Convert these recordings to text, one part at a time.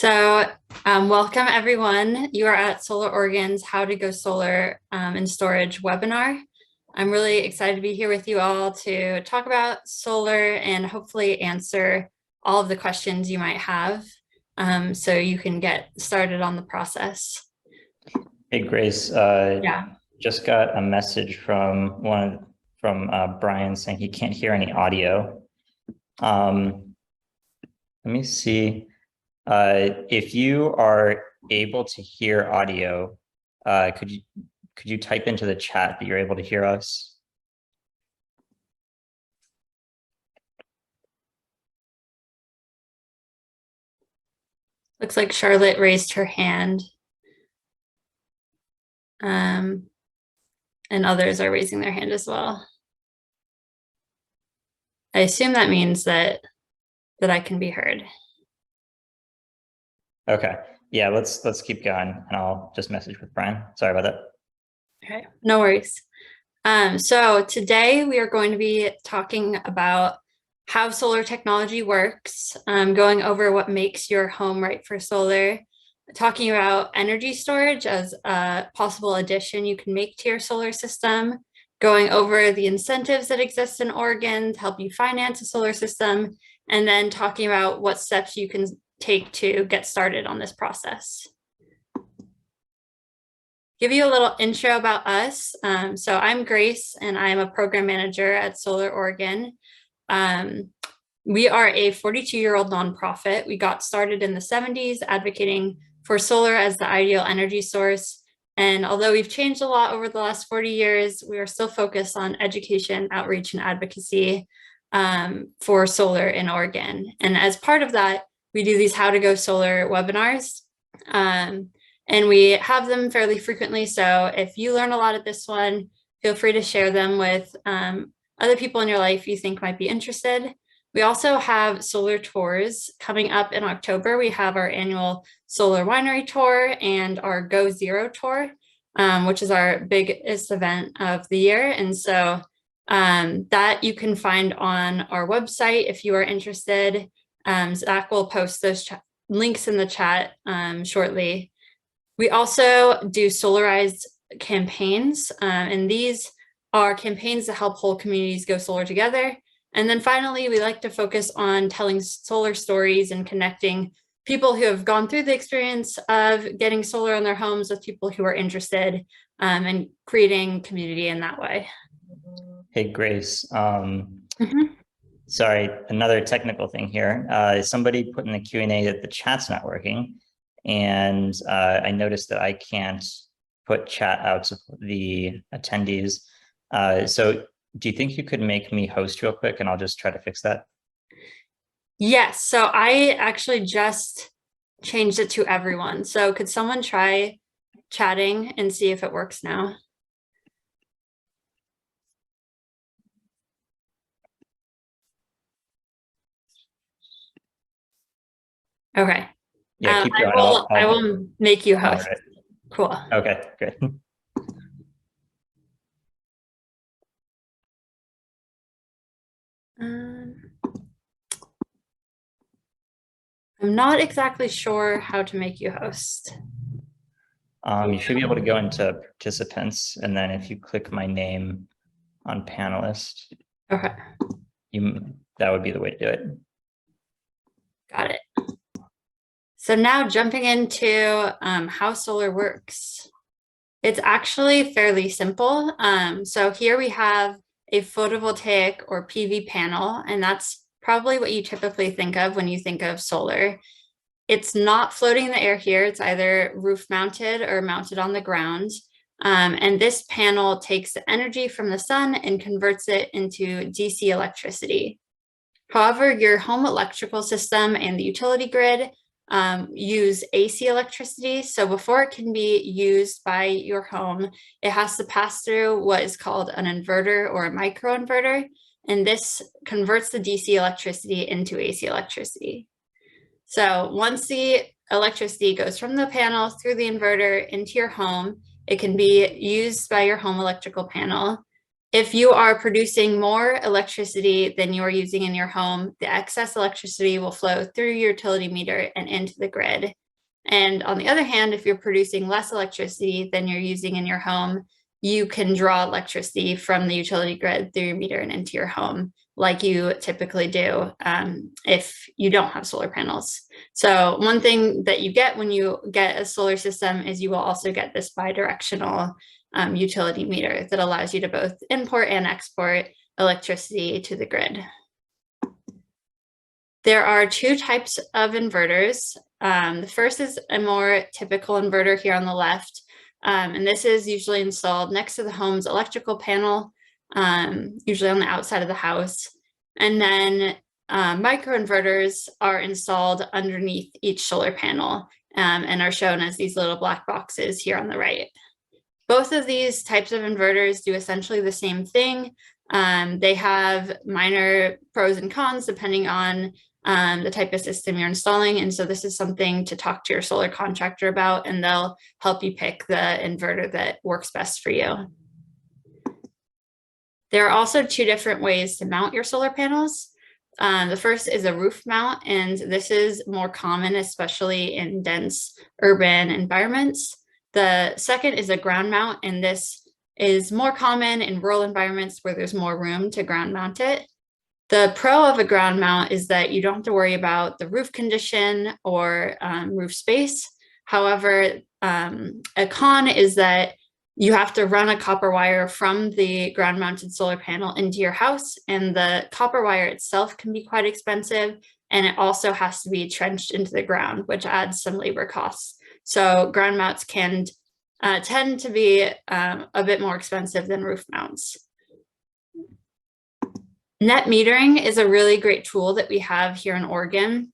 So welcome everyone. You are at Solar Oregon's How to Go Solar and Storage webinar. I'm really excited to be here with you all to talk about solar and hopefully answer all of the questions you might have so you can get started on the process. Hey, Grace, just got a message from Brian saying he can't hear any audio. Let me see. If you are able to hear audio, could you type into the chat that you're able to hear us? Looks like Charlotte raised her hand. And others are raising their hand as well. I assume that means that I can be heard. Okay, yeah, let's keep going, and I'll just message with Brian. Sorry about that. Okay, no worries. So today we are going to be talking about how solar technology works, going over what makes your home right for solar, talking about energy storage as a possible addition you can make to your solar system, going over the incentives that exist in Oregon to help you finance a solar system, and then talking about what steps you can take to get started on this process. Give you a little intro about us. So I'm Grace, and I'm a program manager at Solar Oregon. We are a 42-year-old nonprofit. We got started in the 70s advocating for solar as the ideal energy source. And although we've changed a lot over the last 40 years, we are still focused on education, outreach, and advocacy for solar in Oregon. And as part of that, we do these How to Go Solar webinars. And we have them fairly frequently. So if you learn a lot at this one, feel free to share them with other people in your life you think might be interested. We also have solar tours coming up in October. We have our annual solar winery tour and our Go Zero tour, which is our biggest event of the year. And so that you can find on our website if you are interested. Zach will post those links in the chat shortly. We also do solarized campaigns, and these are campaigns that help whole communities go solar together. And then finally, we like to focus on telling solar stories and connecting people who have gone through the experience of getting solar in their homes with people who are interested and creating community in that way. Hey, Grace. Sorry, another technical thing here. Somebody put in the Q&A that the chat's not working. And I noticed that I can't put chat out to the attendees. So do you think you could make me host real quick and I'll just try to fix that? Yes, so I actually just changed it to everyone. So could someone try chatting and see if it works now? Okay. Yeah, keep going. I will make you host. Right. Cool. Okay, great. I'm not exactly sure how to make you host. You should be able to go into participants, and then if you click my name on panelist, okay, that would be the way to do it. Got it. So now jumping into how solar works. It's actually fairly simple. So here we have a photovoltaic or PV panel, and that's probably what you typically think of when you think of solar. It's not floating in the air here. It's either roof mounted or mounted on the ground. And this panel takes the energy from the sun and converts it into DC electricity. However, your home electrical system and the utility grid use AC electricity. So before it can be used by your home, it has to pass through what is called an inverter or a microinverter. And this converts the DC electricity into AC electricity. So once the electricity goes from the panel through the inverter into your home, it can be used by your home electrical panel. If you are producing more electricity than you are using in your home, the excess electricity will flow through your utility meter and into the grid. And on the other hand, if you're producing less electricity than you're using in your home, you can draw electricity from the utility grid through your meter and into your home, like you typically do if you don't have solar panels. So one thing that you get when you get a solar system is you will also get this bidirectional utility meter that allows you to both import and export electricity to the grid. There are two types of inverters. The first is a more typical inverter here on the left. And this is usually installed next to the home's electrical panel, usually on the outside of the house. And then microinverters are installed underneath each solar panel and are shown as these little black boxes here on the right. Both of these types of inverters do essentially the same thing. They have minor pros and cons depending on the type of system you're installing. And so this is something to talk to your solar contractor about, and they'll help you pick the inverter that works best for you. There are also two different ways to mount your solar panels. The first is a roof mount, and this is more common, especially in dense urban environments. The second is a ground mount, and this is more common in rural environments where there's more room to ground mount it. The pro of a ground mount is that you don't have to worry about the roof condition or roof space. However, a con is that you have to run a copper wire from the ground mounted solar panel into your house, and the copper wire itself can be quite expensive, and it also has to be trenched into the ground, which adds some labor costs. So ground mounts can tend to be a bit more expensive than roof mounts. Net metering is a really great tool that we have here in Oregon.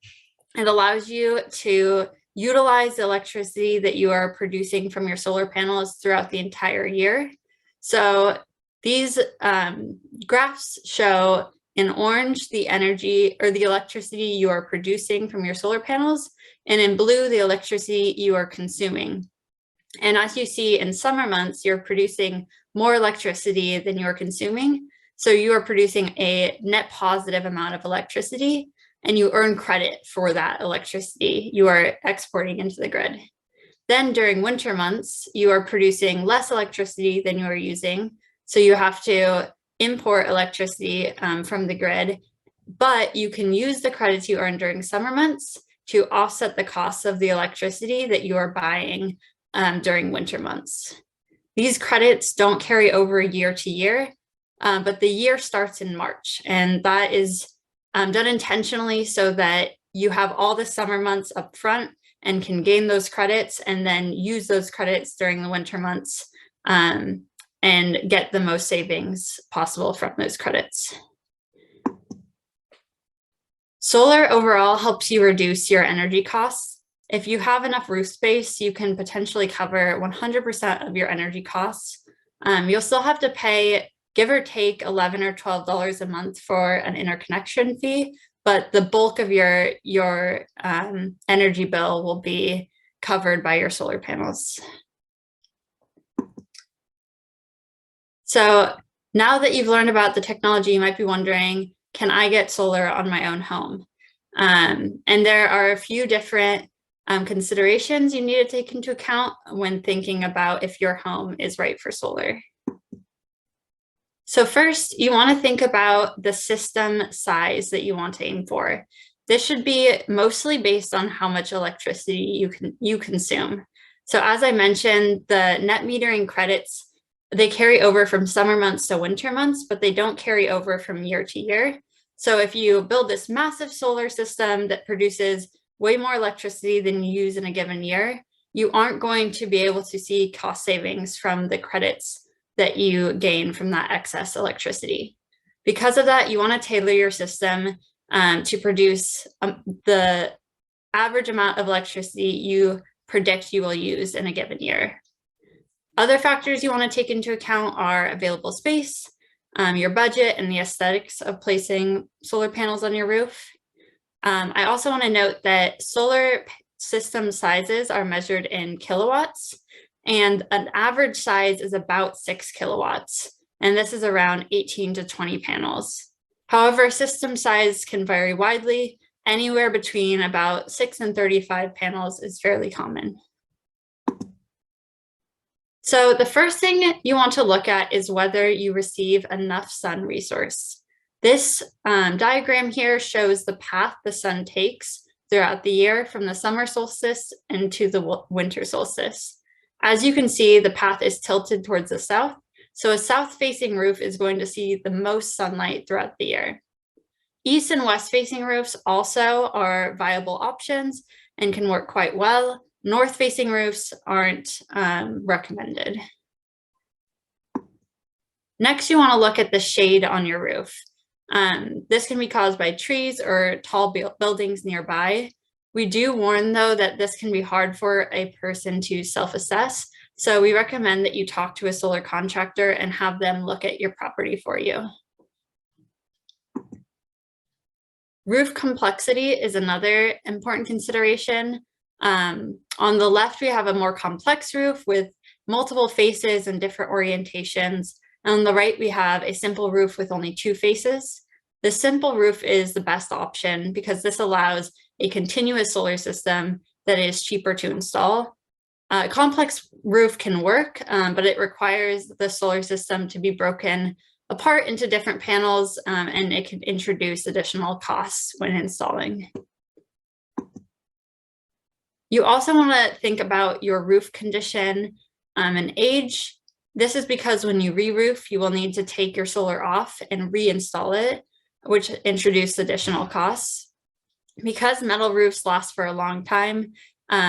It allows you to utilize the electricity that you are producing from your solar panels throughout the entire year. So these graphs show in orange the energy or the electricity you are producing from your solar panels, and in blue the electricity you are consuming. And as you see, in summer months, you're producing more electricity than you're consuming. So you are producing a net positive amount of electricity, and you earn credit for that electricity you are exporting into the grid. Then during winter months, you are producing less electricity than you are using. So you have to import electricity from the grid, but you can use the credits you earn during summer months to offset the costs of the electricity that you are buying during winter months. These credits don't carry over year to year, but the year starts in March, and that is done intentionally so that you have all the summer months up front and can gain those credits and then use those credits during the winter months and get the most savings possible from those credits. Solar overall helps you reduce your energy costs. If you have enough roof space, you can potentially cover 100% of your energy costs. You'll still have to pay, give or take, $11 or $12 a month for an interconnection fee, but the bulk of your energy bill will be covered by your solar panels. So now that you've learned about the technology, you might be wondering, can I get solar on my own home? And there are a few different considerations you need to take into account when thinking about if your home is right for solar. So first, you want to think about the system size that you want to aim for. This should be mostly based on how much electricity you consume. So as I mentioned, the net metering credits, they carry over from summer months to winter months, but they don't carry over from year to year. So if you build this massive solar system that produces way more electricity than you use in a given year, you aren't going to be able to see cost savings from the credits that you gain from that excess electricity. Because of that, you want to tailor your system to produce the average amount of electricity you predict you will use in a given year. Other factors you want to take into account are available space, your budget, and the aesthetics of placing solar panels on your roof. I also want to note that solar system sizes are measured in kilowatts, and an average size is about 6 kilowatts. and this is around 18 to 20 panels. However, system size can vary widely. Anywhere between about 6 and 35 panels is fairly common. So the first thing you want to look at is whether you receive enough sun resource. This diagram here shows the path the sun takes throughout the year from the summer solstice into the winter solstice. As you can see, the path is tilted towards the south. So a south-facing roof is going to see the most sunlight throughout the year. East and west-facing roofs also are viable options and can work quite well. North-facing roofs aren't recommended. Next, you want to look at the shade on your roof. This can be caused by trees or tall buildings nearby. We do warn, though, that this can be hard for a person to self-assess. So we recommend that you talk to a solar contractor and have them look at your property for you. Roof complexity is another important consideration. On the left, we have a more complex roof with multiple faces and different orientations. And on the right, we have a simple roof with only 2 faces. The simple roof is the best option because this allows a continuous solar system that is cheaper to install. A complex roof can work, but it requires the solar system to be broken apart into different panels, and it can introduce additional costs when installing. You also want to think about your roof condition and age. This is because when you re-roof, you will need to take your solar off and reinstall it, which introduces additional costs. Because metal roofs last for a long time,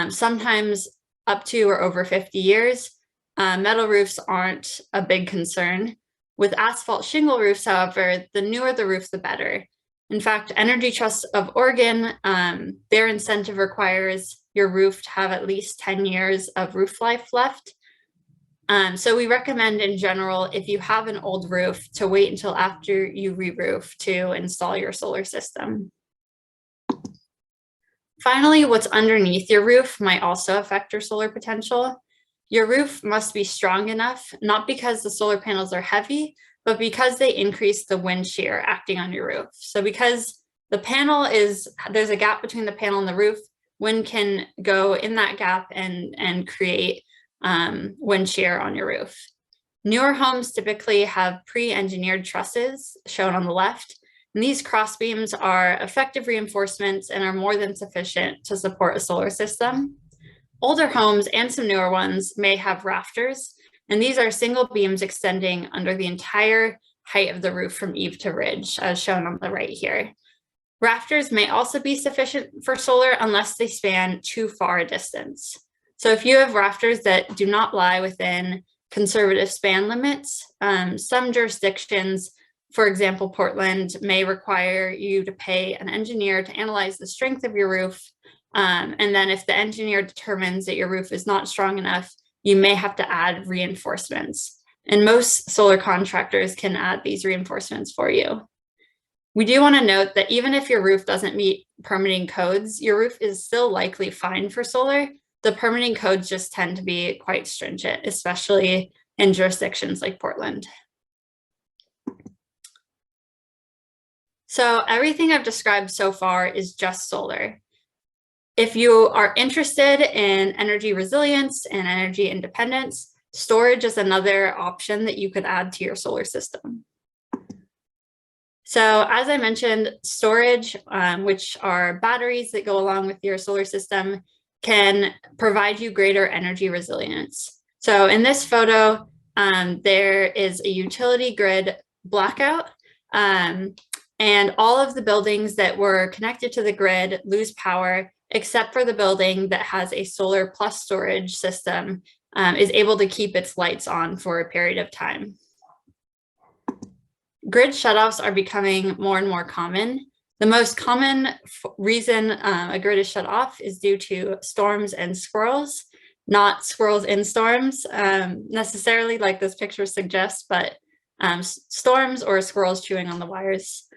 sometimes up to or over 50 years, metal roofs aren't a big concern. With asphalt shingle roofs, however, the newer the roof, the better. In fact, Energy Trust of Oregon, their incentive requires your roof to have at least 10 years of roof life left. So we recommend in general, if you have an old roof, to wait until after you re-roof to install your solar system. Finally, what's underneath your roof might also affect your solar potential. Your roof must be strong enough, not because the solar panels are heavy, but because they increase the wind shear acting on your roof. So because the panel there's a gap between the panel and the roof, wind can go in that gap and create wind shear on your roof. Newer homes typically have pre-engineered trusses shown on the left, and these cross beams are effective reinforcements and are more than sufficient to support a solar system. Older homes and some newer ones may have rafters, and these are single beams extending under the entire height of the roof from eave to ridge, as shown on the right here. Rafters may also be sufficient for solar unless they span too far a distance. So if you have rafters that do not lie within conservative span limits, some jurisdictions, for example, Portland, may require you to pay an engineer to analyze the strength of your roof. And then if the engineer determines that your roof is not strong enough, you may have to add reinforcements. And most solar contractors can add these reinforcements for you. We do want to note that even if your roof doesn't meet permitting codes, your roof is still likely fine for solar. The permitting codes just tend to be quite stringent, especially in jurisdictions like Portland. So everything I've described so far is just solar. If you are interested in energy resilience and energy independence, storage is another option that you could add to your solar system. So as I mentioned, storage, which are batteries that go along with your solar system, can provide you greater energy resilience. So in this photo, there is a utility grid blackout, and all of the buildings that were connected to the grid lose power, except for the building that has a solar plus storage system is able to keep its lights on for a period of time. Grid shutoffs are becoming more and more common. The most common reason a grid is shut off is due to storms and squirrels, not squirrels in storms necessarily like this picture suggests, but storms or squirrels chewing on the wires.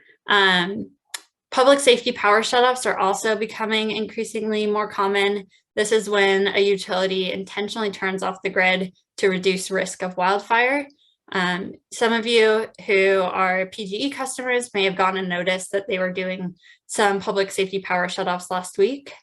Public safety power shutoffs are also becoming increasingly more common. This is when a utility intentionally turns off the grid to reduce risk of wildfire. Some of you who are PGE customers may have gone and noticed that they were doing some public safety power shutoffs last week.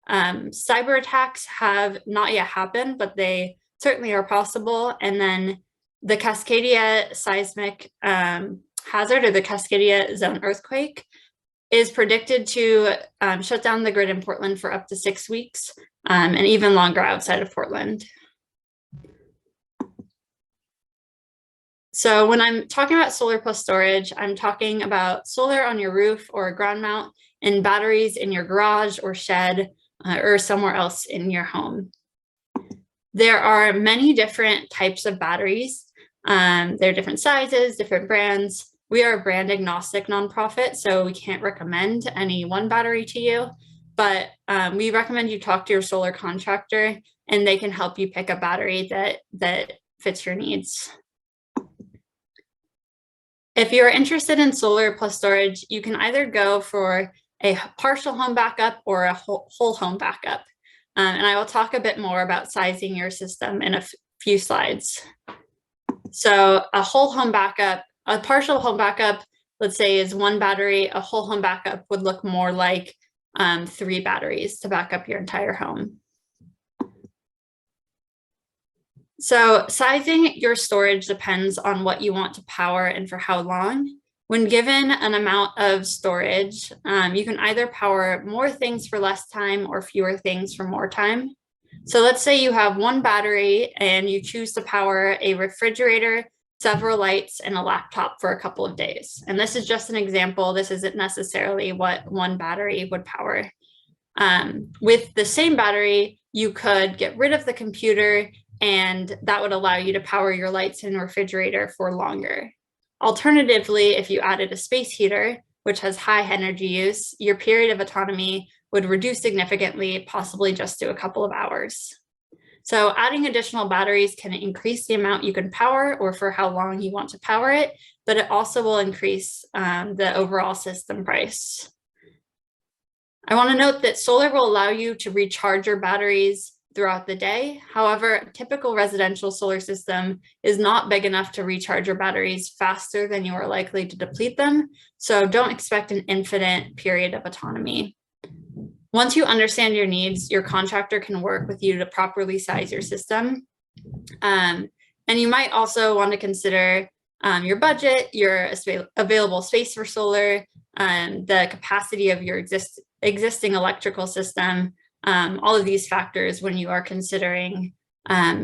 Cyber attacks have not yet happened, but they certainly are possible. And then the Cascadia seismic hazard, or the Cascadia zone earthquake, is predicted to shut down the grid in Portland for up to 6 weeks, and even longer outside of Portland. So when I'm talking about solar plus storage, I'm talking about solar on your roof or a ground mount, and batteries in your garage or shed or somewhere else in your home. There are many different types of batteries. There are different sizes, different brands. We are a brand agnostic nonprofit, so we can't recommend any one battery to you, but we recommend you talk to your solar contractor and they can help you pick a battery that fits your needs. If you're interested in solar plus storage, you can either go for a partial home backup or a whole home backup. And I will talk a bit more about sizing your system in a few slides. So a whole home backup, a partial home backup, let's say, is 1 battery. A whole home backup would look more like 3 batteries to back up your entire home. So sizing your storage depends on what you want to power and for how long. When given an amount of storage, you can either power more things for less time or fewer things for more time. So let's say you have 1 battery and you choose to power a refrigerator, several lights, and a laptop for a couple of days. And this is just an example. This isn't necessarily what 1 battery would power. With the same battery, you could get rid of the computer, and that would allow you to power your lights and refrigerator for longer. Alternatively, if you added a space heater, which has high energy use, your period of autonomy would reduce significantly, possibly just to a couple of hours. So adding additional batteries can increase the amount you can power or for how long you want to power it, but it also will increase the overall system price. I want to note that solar will allow you to recharge your batteries throughout the day. However, a typical residential solar system is not big enough to recharge your batteries faster than you are likely to deplete them. So don't expect an infinite period of autonomy. Once you understand your needs, your contractor can work with you to properly size your system. And you might also want to consider your budget, your available space for solar, the capacity of your existing electrical system, all of these factors when you are considering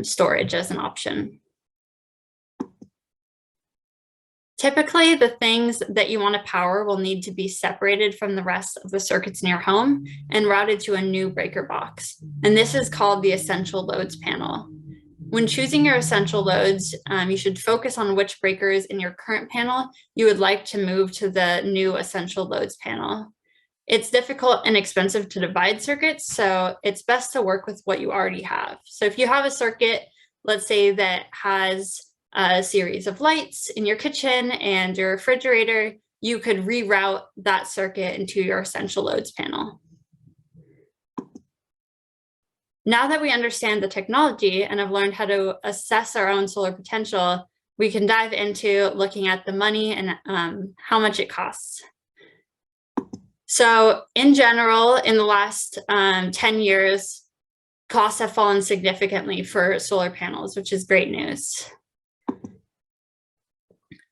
storage as an option. Typically, the things that you want to power will need to be separated from the rest of the circuits in your home and routed to a new breaker box. And this is called the essential loads panel. When choosing your essential loads, you should focus on which breakers in your current panel you would like to move to the new essential loads panel. It's difficult and expensive to divide circuits, so it's best to work with what you already have. So if you have a circuit, let's say, that has a series of lights in your kitchen and your refrigerator, you could reroute that circuit into your essential loads panel. Now that we understand the technology and have learned how to assess our own solar potential, we can dive into looking at the money and how much it costs. So in general, in the last 10 years, costs have fallen significantly for solar panels, which is great news.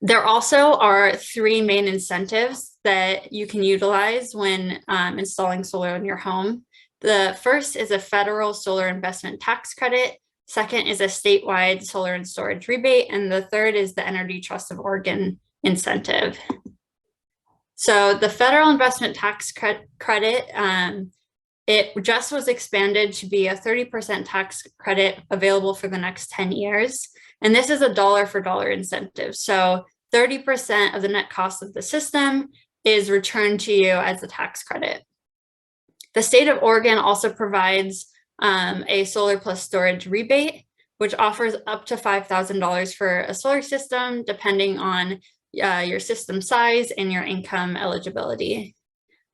There also are 3 main incentives that you can utilize when installing solar in your home. The first is a federal solar investment tax credit. Second is a statewide solar and storage rebate. And the third is the Energy Trust of Oregon incentive. So the federal investment tax credit, it just was expanded to be a 30% tax credit available for the next 10 years. And this is a dollar for dollar incentive. So 30% of the net cost of the system is returned to you as a tax credit. The state of Oregon also provides a solar plus storage rebate, which offers up to $5,000 for a solar system, depending on your system size and your income eligibility.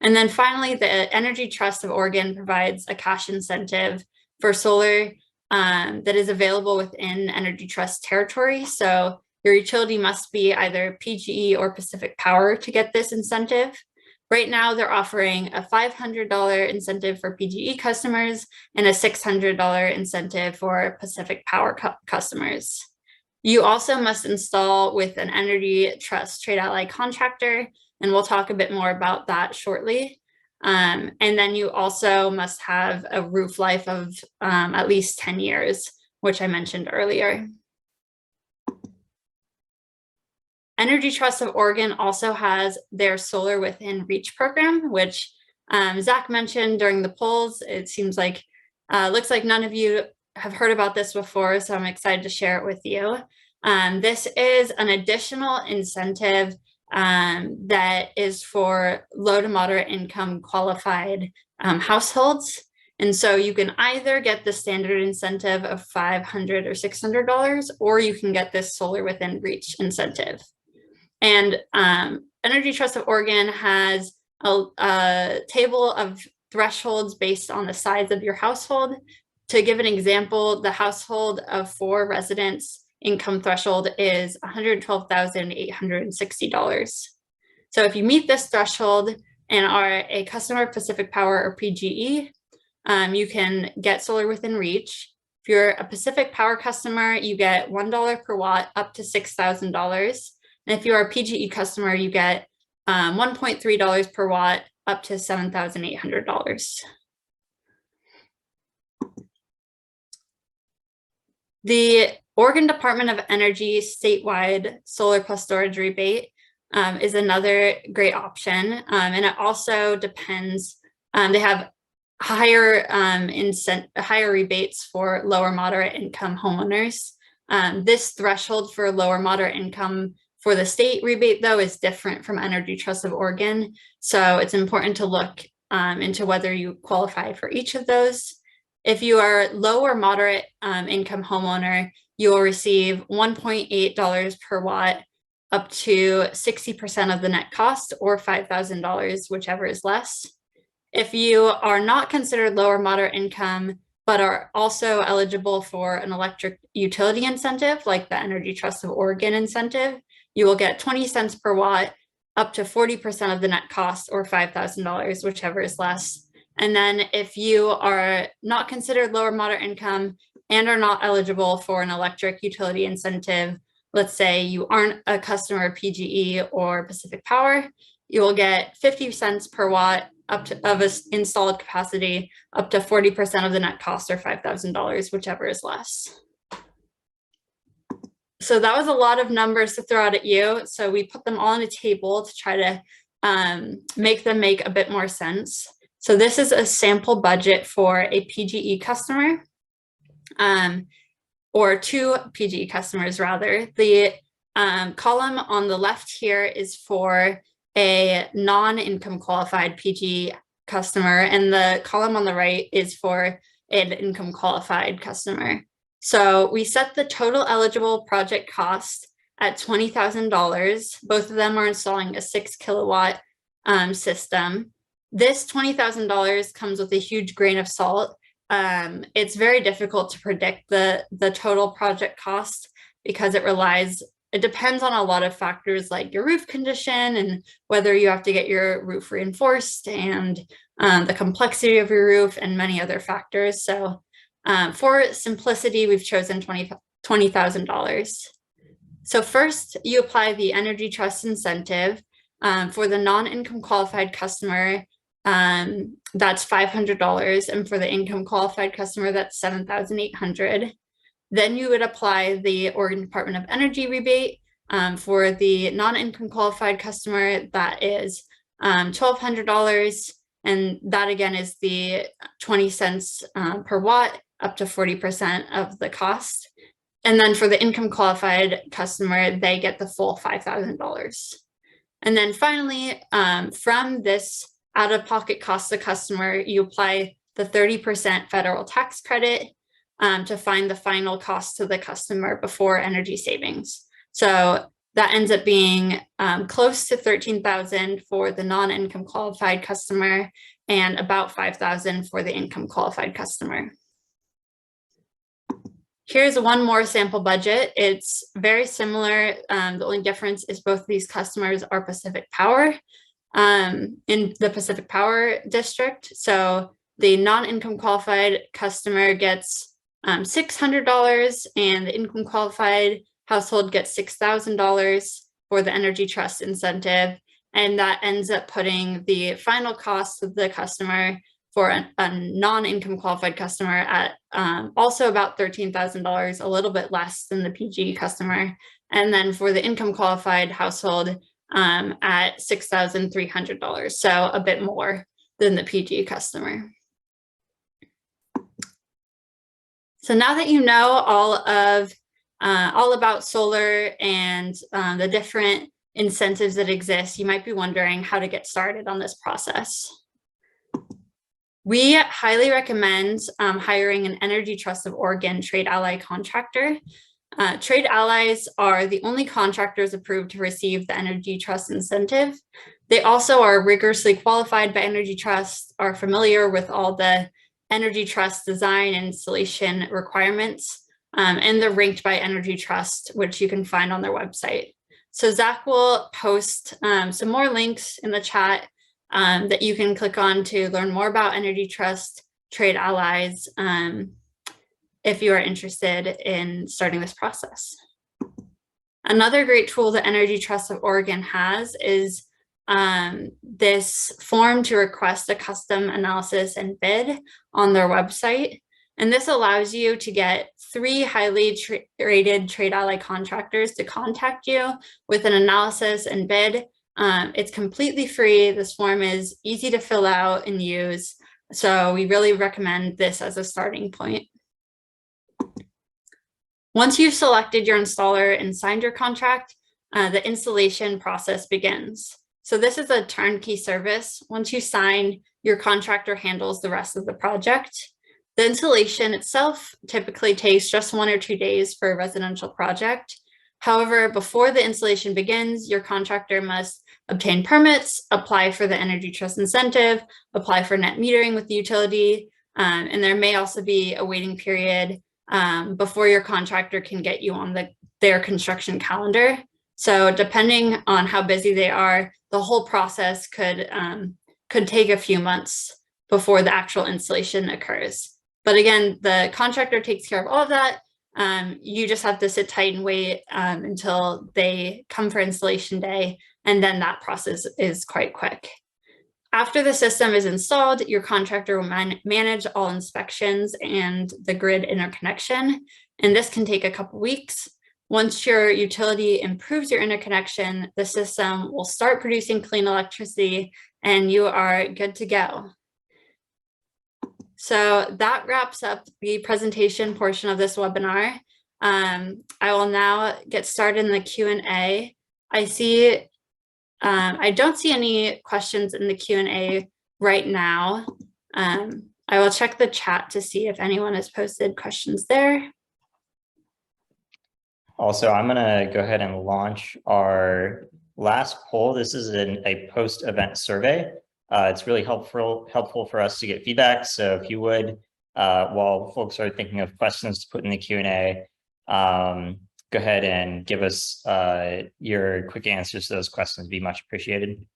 And then finally, the Energy Trust of Oregon provides a cash incentive for solar that is available within Energy Trust territory. So Your utility must be either PGE or Pacific Power to get this incentive. Right now, they're offering a $500 incentive for PGE customers and a $600 incentive for Pacific Power customers. You also must install with an Energy Trust Trade Ally contractor, and we'll talk a bit more about that shortly. And then you also must have a roof life of at least 10 years, which I mentioned earlier. Energy Trust of Oregon also has their Solar Within Reach program, which Zach mentioned during the polls. It seems like, looks like none of you have heard about this before, so I'm excited to share it with you. This is an additional incentive that is for low to moderate income qualified households. And so you can either get the standard incentive of $500 or $600, or you can get this Solar Within Reach incentive. And Energy Trust of Oregon has a table of thresholds based on the size of your household. To give an example, the household of 4 residents income threshold is $112,860. So if you meet this threshold and are a customer of Pacific Power or PGE, you can get Solar Within Reach. If you're a Pacific Power customer, you get $1 per watt up to $6,000. And if you're a PGE customer, you get $1.3 per watt up to $7,800. The Oregon Department of Energy statewide solar plus storage rebate is another great option. And it also depends, they have higher rebates for lower moderate income homeowners. This threshold for lower moderate income for the state rebate, though, is different from Energy Trust of Oregon. So it's important to look into whether you qualify for each of those. If you are low or moderate income homeowner, you will receive $1.8 per watt up to 60% of the net cost, or $5,000, whichever is less. If you are not considered low or moderate income, but are also eligible for an electric utility incentive, like the Energy Trust of Oregon incentive, you will get 20 cents per watt up to 40% of the net cost, or $5,000, whichever is less. And then if you are not considered low or moderate income and are not eligible for an electric utility incentive, let's say you aren't a customer of PGE or Pacific Power, you will get 50 cents per watt up to of installed capacity up to 40% of the net cost, or $5,000, whichever is less. So that was a lot of numbers to throw out at you. So we put them all on a table to try to make them make a bit more sense. So this is a sample budget for a PGE customer, or 2 PGE customers rather. The column on the left here is for a non-income qualified PGE customer, and the column on the right is for an income qualified customer. So we set the total eligible project cost at $20,000. Both of them are installing a 6 kilowatt system. This $20,000 comes with a huge grain of salt. It's very difficult to predict the total project cost because it depends on a lot of factors like your roof condition and whether you have to get your roof reinforced, and the complexity of your roof, and many other factors. So for simplicity, we've chosen $20,000. So first, you apply the Energy Trust incentive. For the non-income qualified customer, that's $500, and for the income qualified customer, that's $7,800. Then you would apply the Oregon Department of Energy rebate. For the non-income qualified customer, that is $1,200, and that again is the 20 cents per watt up to 40% of the cost. And then for the income qualified customer, they get the full $5,000. And then finally, from this out-of-pocket cost to customer, you apply the 30% federal tax credit to find the final cost to the customer before energy savings. So that ends up being close to $13,000 for the non-income qualified customer and about $5,000 for the income qualified customer. Here's one more sample budget. It's very similar. The only difference is both of these customers are Pacific Power in the Pacific Power District. So the non-income qualified customer gets $600 and the income qualified household gets $6,000 for the Energy Trust incentive. And that ends up putting the final cost of the customer for a non-income qualified customer at also about $13,000, a little bit less than the PG customer. And then for the income qualified household at $6,300, so a bit more than the PG customer. So now that you know all about solar and the different incentives that exist, you might be wondering how to get started on this process. We highly recommend hiring an Energy Trust of Oregon trade ally contractor. Trade allies are the only contractors approved to receive the Energy Trust incentive. They also are rigorously qualified by Energy Trust, are familiar with all the Energy Trust design and installation requirements, and they're ranked by Energy Trust, which you can find on their website. So Zach will post some more links in the chat that you can click on to learn more about Energy Trust trade allies if you are interested in starting this process. Another great tool that Energy Trust of Oregon has is this form to request a custom analysis and bid on their website. And this allows you to get 3 highly rated trade ally contractors to contact you with an analysis and bid. It's completely free. This form is easy to fill out and use. So we really recommend this as a starting point. Once you've selected your installer and signed your contract, the installation process begins. So this is a turnkey service. Once you sign, your contractor handles the rest of the project. The installation itself typically takes just 1 or 2 days for a residential project. However, before the installation begins, your contractor must obtain permits, apply for the Energy Trust incentive, apply for net metering with the utility, and there may also be a waiting period before your contractor can get you on their construction calendar. So depending on how busy they are, the whole process could take a few months before the actual installation occurs. But again, the contractor takes care of all of that. You just have to sit tight and wait until they come for installation day, and then that process is quite quick. After the system is installed, your contractor will manage all inspections and the grid interconnection, and this can take a couple weeks. Once your utility improves your interconnection, the system will start producing clean electricity and you are good to go. So that wraps up the presentation portion of this webinar. I will now get started in the Q&A. I don't see any questions in the Q&A right now. I will check the chat to see if anyone has posted questions there. Also, I'm going to go ahead and launch our last poll. This is a post-event survey. It's really helpful for us to get feedback. So if you would, while folks are thinking of questions to put in the Q&A, go ahead and give us your quick answers to those questions. Would be much appreciated.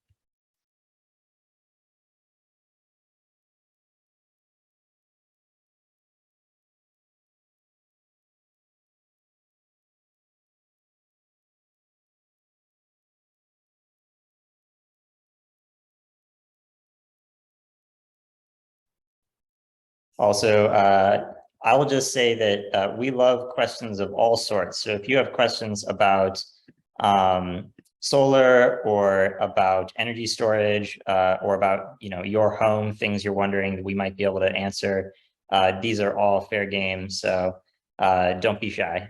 Also, I will just say that we love questions of all sorts. So if you have questions about solar or about energy storage or about your home, things you're wondering that we might be able to answer, these are all fair game. So don't be shy.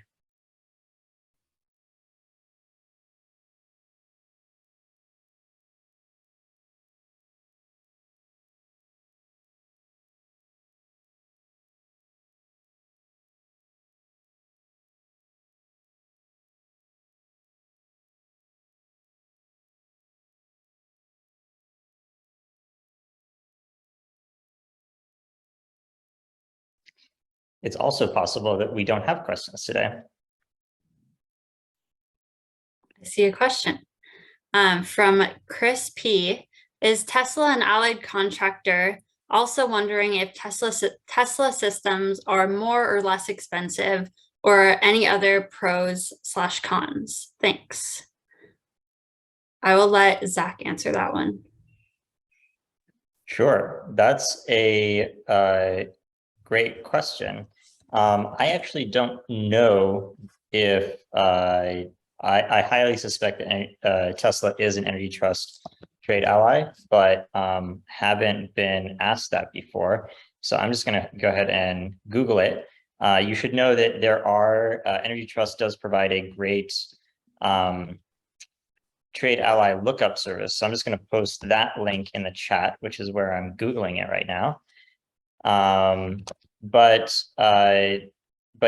It's also possible that we don't have questions today. I see a question from Chris P. Is Tesla an allied contractor? Also wondering if Tesla systems are more or less expensive, or any other pros/cons. Thanks. I will let Zach answer that one. Sure, that's a great question. I actually don't know if I highly suspect that Tesla is an Energy Trust trade ally, but haven't been asked that before. So I'm just going to go ahead and Google it. You should know that there are Energy Trust does provide a great trade ally lookup service. So I'm just going to post that link in the chat, which is where I'm Googling it right now. But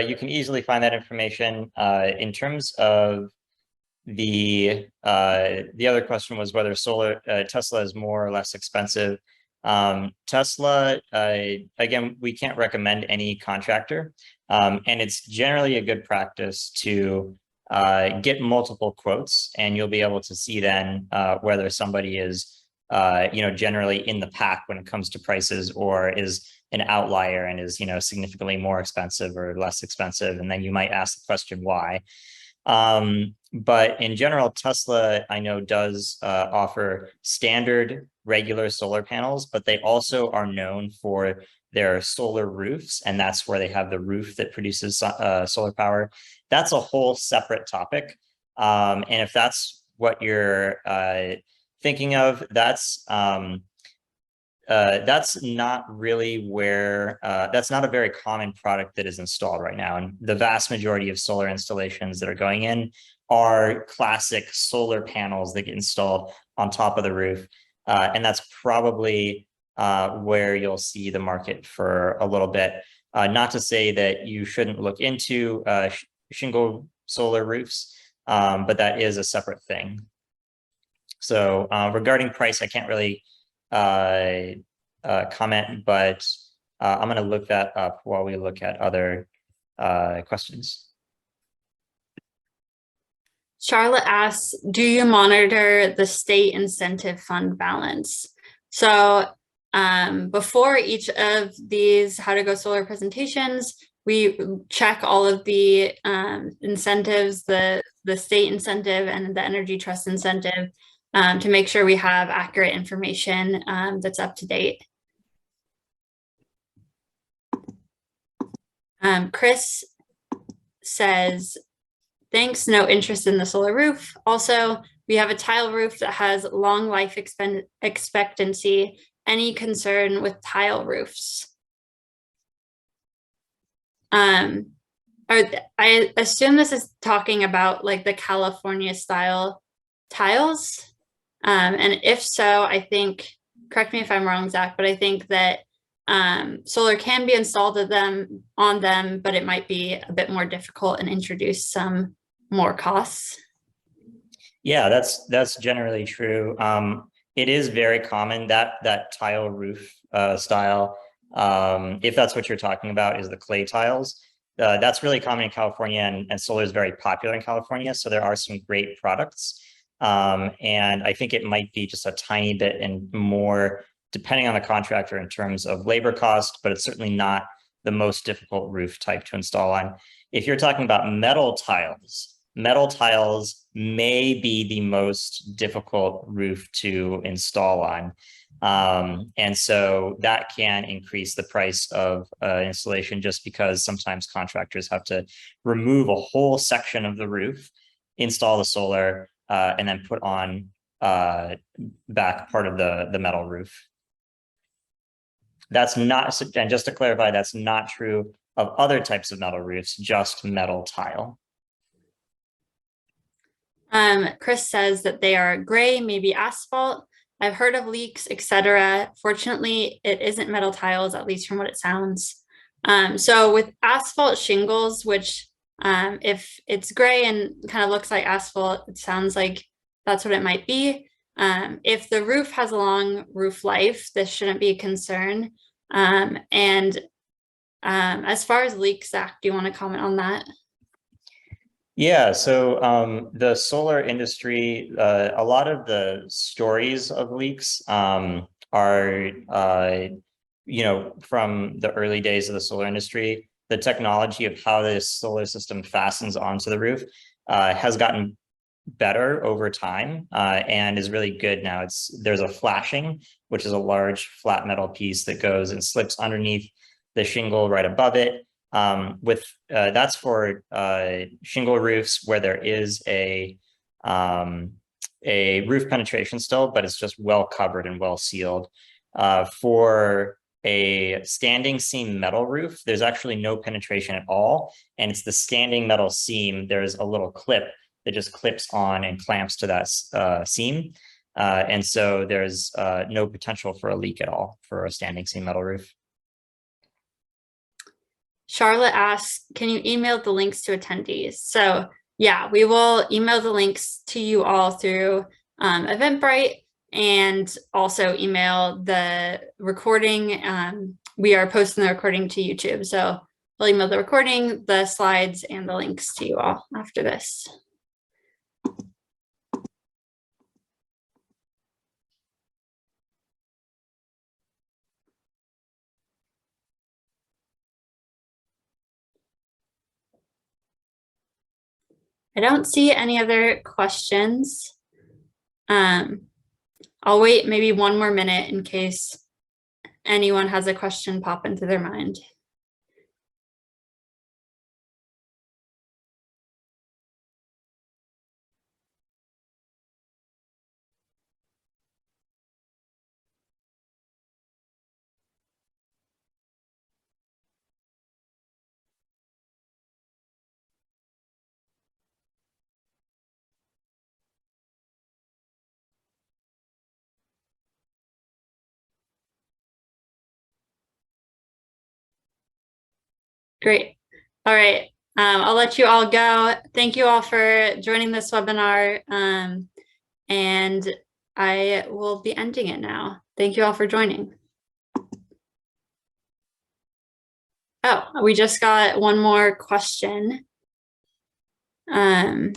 you can easily find that information. In terms of the other question was whether Tesla is more or less expensive. Tesla, again, we can't recommend any contractor, and it's generally a good practice to get multiple quotes, and you'll be able to see then whether somebody is generally in the pack when it comes to prices, or is an outlier and is significantly more expensive or less expensive, and then you might ask the question why. But in general, Tesla, I know, does offer standard regular solar panels, but they also are known for their solar roofs, and that's where they have the roof that produces solar power. That's a whole separate topic. And if that's what you're thinking of, that's not really where, that's not a very common product that is installed right now. And the vast majority of solar installations that are going in are classic solar panels that get installed on top of the roof. And that's probably where you'll see the market for a little bit. Not to say that you shouldn't look into shingle solar roofs, but that is a separate thing. So regarding price, I can't really comment, but I'm going to look that up while we look at other questions. Charlotte asks, do you monitor the state incentive fund balance? So before each of these How to Go Solar presentations, we check all of the incentives, the state incentive and the Energy Trust incentive, to make sure we have accurate information that's up to date. Chris says, thanks, no interest in the solar roof. Also, we have a tile roof that has long life expectancy. Any concern with tile roofs? I assume this is talking about like the California style tiles. And if so, I think, correct me if I'm wrong, Zach, but I think that solar can be installed on them, but it might be a bit more difficult and introduce some more costs. Yeah, that's generally true. It is very common that tile roof style, if that's what you're talking about, is the clay tiles. That's really common in California, and solar is very popular in California. So there are some great products. And I think it might be just a tiny bit and more depending on the contractor in terms of labor cost, but it's certainly not the most difficult roof type to install on. If you're talking about metal tiles may be the most difficult roof to install on. And so that can increase the price of installation, just because sometimes contractors have to remove a whole section of the roof, install the solar, and then put on back part of the metal roof. That's not, and just to clarify, that's not true of other types of metal roofs, just metal tile. Chris says that they are gray, maybe asphalt. I've heard of leaks, etc. Fortunately, it isn't metal tiles, at least from what it sounds. So with asphalt shingles, which if it's gray and kind of looks like asphalt, it sounds like that's what it might be. If the roof has a long roof life, this shouldn't be a concern. And As far as leaks, Zach, do you want to comment on that? Yeah, so the solar industry, a lot of the stories of leaks are, from the early days of the solar industry. The technology of how this solar system fastens onto the roof has gotten better over time and is really good now. There's a flashing, which is a large flat metal piece that goes and slips underneath the shingle right above it. That's for shingle roofs where there is a roof penetration still, but it's just well covered and well sealed. For a standing seam metal roof, there's actually no penetration at all, and it's the standing metal seam. There's a little clip that just clips on and clamps to that seam, and so there's no potential for a leak at all for a standing seam metal roof. Charlotte asks, can you email the links to attendees? So yeah, we will email the links to you all through Eventbrite, and also email the recording. We are posting the recording to YouTube. So we'll email the recording, the slides, and the links to you all after this. I don't see any other questions. I'll wait maybe one more minute in case anyone has a question pop into their mind. Great. All right. I'll let you all go. Thank you all for joining this webinar. And I will be ending it now. Thank you all for joining. Oh, we just got one more question. I've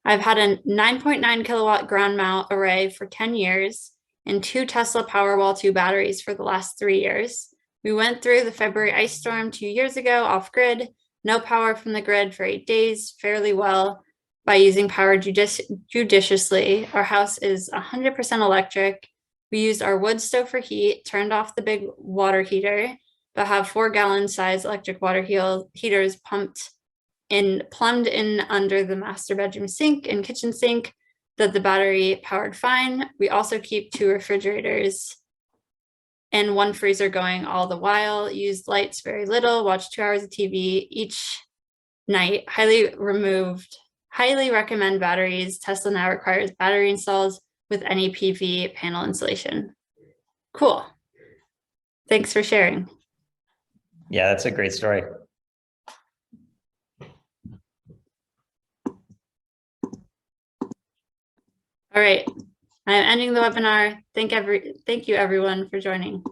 had a 9.9 kilowatt ground mount array for 10 years and 2 Tesla Powerwall 2 batteries for the last 3 years. We went through the February ice storm 2 years ago off grid, no power from the grid for 8 days, fairly well by using power judiciously. Our house is 100% electric. We used our wood stove for heat, turned off the big water heater, but have 4-gallon size electric water heaters plumbed in under the master bedroom sink and kitchen sink that the battery powered fine. We also keep 2 refrigerators and 1 freezer going all the while, used lights very little, watched 2 hours of TV each night, highly recommend batteries. Tesla now requires battery installs with any PV panel installation. Cool. Thanks for sharing. Yeah, that's a great story. All right, I'm ending the webinar. Thank you everyone for joining.